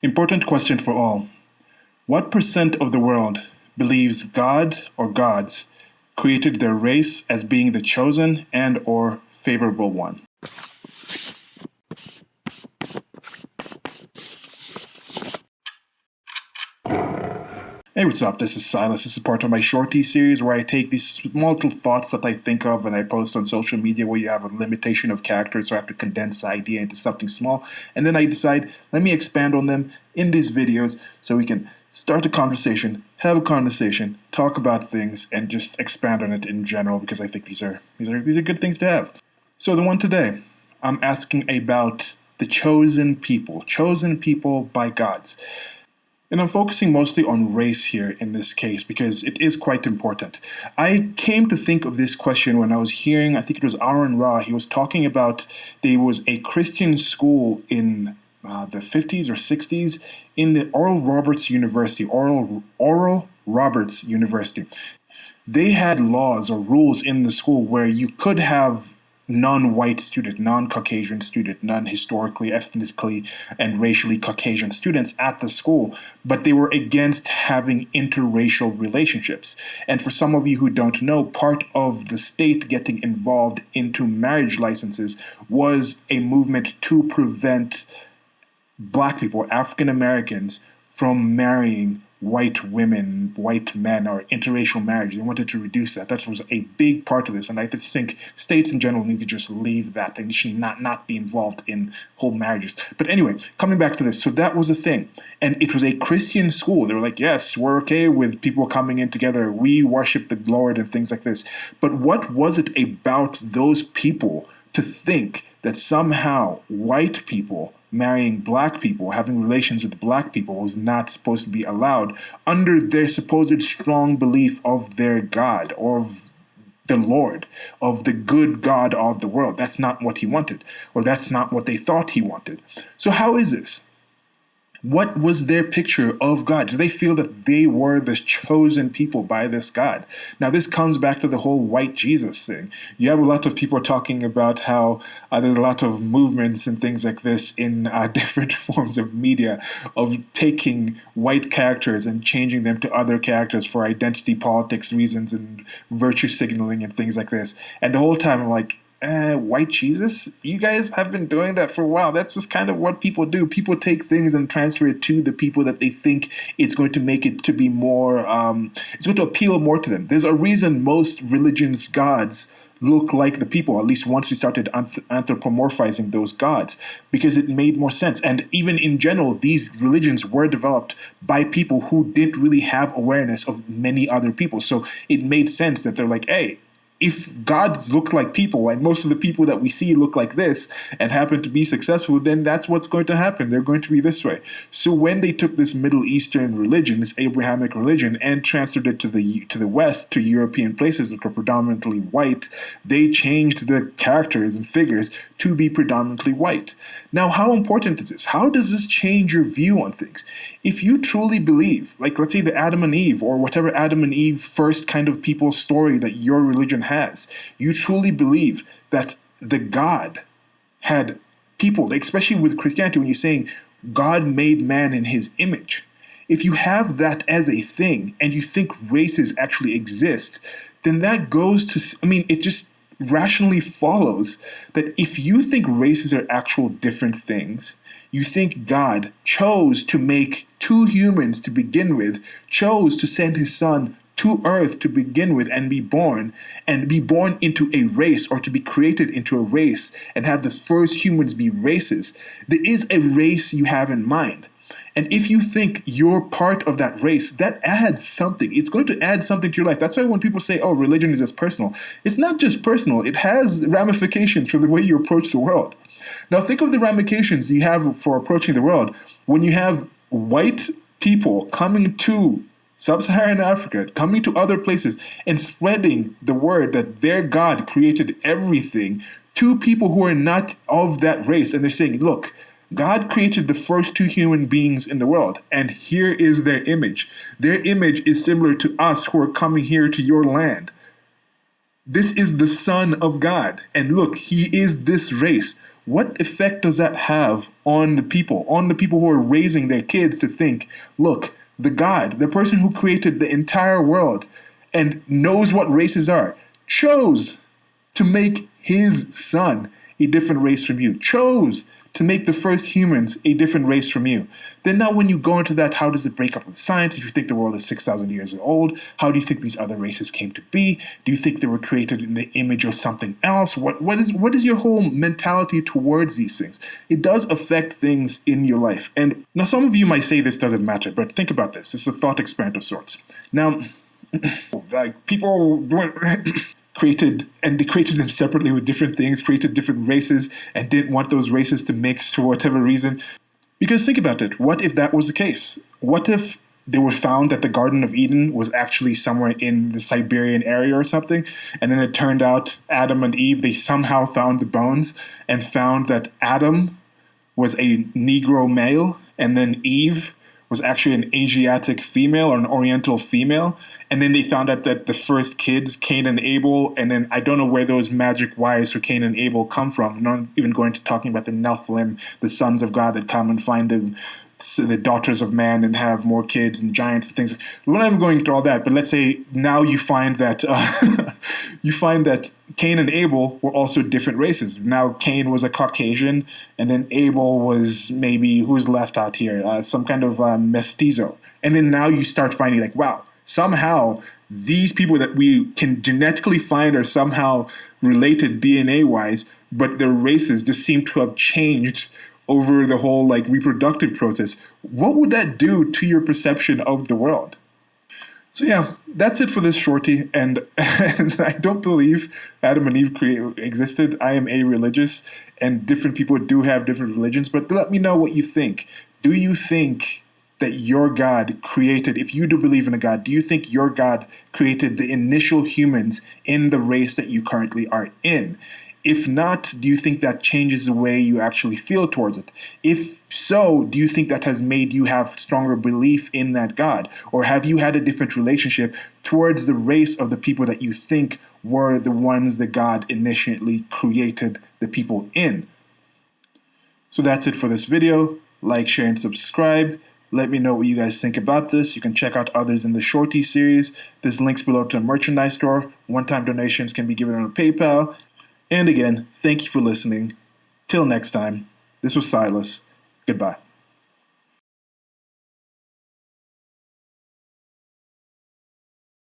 Important question for all. What percent of the world believes God or gods created their race as being the chosen and or favorable one? Hey, what's up? This is Silas. This is part of my shorty series where I take these small little thoughts that I think of and I post on social media where you have a limitation of characters, so I have to condense the idea into something small. And then I decide, let me expand on them in these videos so we can start a conversation, have a conversation, talk about things, and just expand on it in general because I think these are good things to have. So the one today, I'm asking about the chosen people by gods. And I'm focusing mostly on race here in this case because it is quite important. I came to think of this question when I was hearing, I think it was Aaron Ra, he was talking about there was a Christian school in the 50s or 60s in the Oral Roberts University. They had laws or rules in the school where you could have non-white student, non-Caucasian student, non-historically, ethnically, and racially Caucasian students at the school, but they were against having interracial relationships. And for some of you who don't know, part of the state getting involved into marriage licenses was a movement to prevent Black people, African Americans, from marrying white women, white men, or interracial marriage. They wanted to reduce that. That was a big part of this, and I just think states in general need to just leave that and should not be involved in whole marriages. But anyway, coming back to this, so that was a thing, and it was a Christian school. They were like, yes, we're okay with people coming in together. We worship the Lord and things like this. But what was it about those people to think that somehow white people marrying Black people, having relations with Black people was not supposed to be allowed under their supposed strong belief of their God, or of the Lord, of the good God of the world? That's not what he wanted, or that's not what they thought he wanted. So how is this? What was their picture of God? Do they feel that they were the chosen people by this God? Now, this comes back to the whole white Jesus thing. You have a lot of people talking about how there's a lot of movements and things like this in different forms of media of taking white characters and changing them to other characters for identity politics reasons and virtue signaling and things like this. And the whole time I'm like, white Jesus? You guys have been doing that for a while. That's just kind of what people do. People take things and transfer it to the people that they think it's going to make it to be more, it's going to appeal more to them. There's a reason most religions' gods look like the people, at least once we started anthropomorphizing those gods, because it made more sense. And even in general, these religions were developed by people who didn't really have awareness of many other people. So it made sense that they're like, hey, if gods look like people and most of the people that we see look like this and happen to be successful, then that's what's going to happen. They're going to be this way. So when they took this Middle Eastern religion, this Abrahamic religion, and transferred it to the West, to European places that were predominantly white, they changed the characters and figures to be predominantly white. Now, how important is this? How does this change your view on things? If you truly believe, like let's say the Adam and Eve, or whatever Adam and Eve first kind of people story that your religion has, you truly believe that the God had people, especially with Christianity, when you're saying God made man in his image. If you have that as a thing and you think races actually exist, then that goes to, it just rationally follows that if you think races are actual different things, you think God chose to make two humans to begin with, chose to send his son to earth to begin with and be born into a race, or to be created into a race and have the first humans be races. There is a race you have in mind. And if you think you're part of that race, that adds something. It's going to add something to your life. That's why when people say, oh, religion is just personal, it's not just personal. It has ramifications for the way you approach the world. Now think of the ramifications you have for approaching the world when you have white people coming to Sub-Saharan Africa, coming to other places and spreading the word that their God created everything to people who are not of that race. And they're saying, look, God created the first two human beings in the world, and here is their image. Their image is similar to us who are coming here to your land. This is the Son of God. And look, he is this race. What effect does that have on the people who are raising their kids to think, look, the God, the person who created the entire world and knows what races are, chose to make his son a different race from you, chose to make the first humans a different race from you. Then now when you go into that, how does it break up with science? If you think the world is 6,000 years old, how do you think these other races came to be? Do you think they were created in the image of something else? What is your whole mentality towards these things? It does affect things in your life. And now some of you might say this doesn't matter, but think about this. It's a thought experiment of sorts. Now, like people created them separately with different things, created different races, and didn't want those races to mix for whatever reason. Because think about it. What if that was the case? What if they were found that the Garden of Eden was actually somewhere in the Siberian area or something, and then it turned out Adam and Eve, they somehow found the bones and found that Adam was a Negro male, and then Eve was actually an Asiatic female or an Oriental female. And then they found out that the first kids, Cain and Abel, and then I don't know where those magic wives for Cain and Abel come from. I'm not even going to talking about the Nephilim, the sons of God that come and find the daughters of man and have more kids and giants and things. We're not even going into all that, but let's say now you find that Cain and Abel were also different races. Now Cain was a Caucasian, and then Abel was maybe, who's left out here? Some kind of mestizo. And then now you start finding like, wow, somehow these people that we can genetically find are somehow related DNA-wise, but their races just seem to have changed over the whole like reproductive process. What would that do to your perception of the world? So yeah, that's it for this shorty. And I don't believe Adam and Eve existed. I am a-religious, and different people do have different religions. But let me know what you think. Do you think that your God created, if you do believe in a God, do you think your God created the initial humans in the race that you currently are in? If not, do you think that changes the way you actually feel towards it? If so, do you think that has made you have stronger belief in that God? Or have you had a different relationship towards the race of the people that you think were the ones that God initially created the people in? So that's it for this video. Like, share, and subscribe. Let me know what you guys think about this. You can check out others in the Shorty series. There's links below to a merchandise store. One-time donations can be given on PayPal. And again, thank you for listening. Till next time, this was Silas. Goodbye.